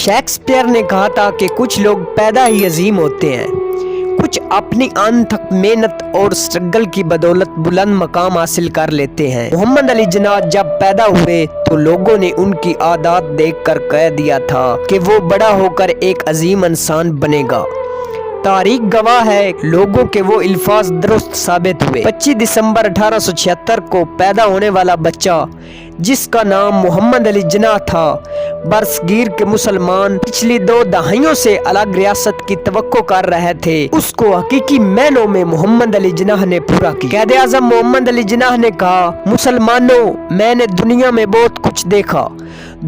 Shakespeare نے کہا تھا کہ کچھ لوگ پیدا ہی عظیم ہوتے ہیں، کچھ اپنی انتھک محنت اور سٹرگل کی بدولت بلند مقام حاصل کر لیتے ہیں۔ محمد علی جناح جب پیدا ہوئے تو لوگوں نے ان کی عادات دیکھ کر کہہ دیا تھا کہ وہ بڑا ہو کر ایک عظیم انسان بنے گا۔ تاریخ گواہ ہے لوگوں کے وہ الفاظ درست ثابت ہوئے۔ 25 دسمبر 1876 کو پیدا ہونے والا بچہ جس کا نام محمد علی جناح تھا، برصغیر کے مسلمان پچھلی 2 دہائیوں سے الگ ریاست کی توقع کر رہے تھے، اس کو حقیقی معنوں میں محمد علی جناح نے پورا کیا۔ قائد اعظم محمد علی جناح نے کہا، مسلمانوں، میں نے دنیا میں بہت کچھ دیکھا،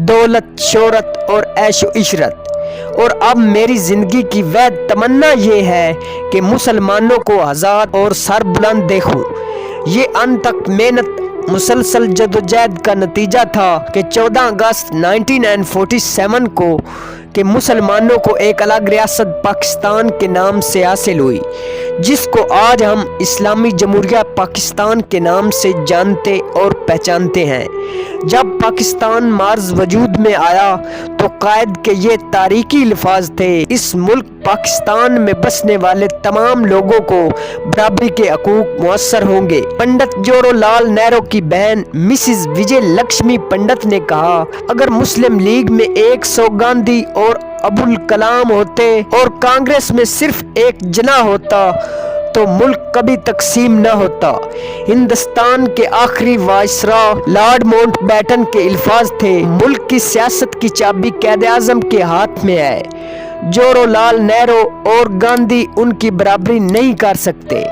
دولت، شہرت اور عیش و عشرت، اور اب میری زندگی کی وحید تمنا یہ ہے کہ مسلمانوں کو آزاد اور سر بلند دیکھوں۔ یہ انتھک محنت، مسلسل جدوجہد کا نتیجہ تھا کہ 14 اگست 1947 کو کہ مسلمانوں کو ایک الگ ریاست پاکستان کے نام سے حاصل ہوئی، جس کو آج ہم اسلامی جمہوریہ پاکستان کے نام سے جانتے اور پہچانتے ہیں۔ جب پاکستان معرض وجود میں آیا تو قائد کے یہ تاریخی الفاظ تھے، اس ملک پاکستان میں بسنے والے تمام لوگوں کو برابری کے حقوق میسر ہوں گے۔ پنڈت جواہر لال نہرو کی بہن مسز وجے لکشمی پنڈت نے کہا، اگر مسلم لیگ میں 100 گاندھی اور ابوالکلام ہوتے اور کانگریس میں صرف ایک جناح ہوتا تو ملک کبھی تقسیم نہ ہوتا۔ ہندوستان کے آخری وائسرا لارڈ ماؤنٹ بیٹن کے الفاظ تھے، ملک کی سیاست کی چابی قائد اعظم کے ہاتھ میں ہے، جواہر لال نہرو اور گاندھی ان کی برابری نہیں کر سکتے۔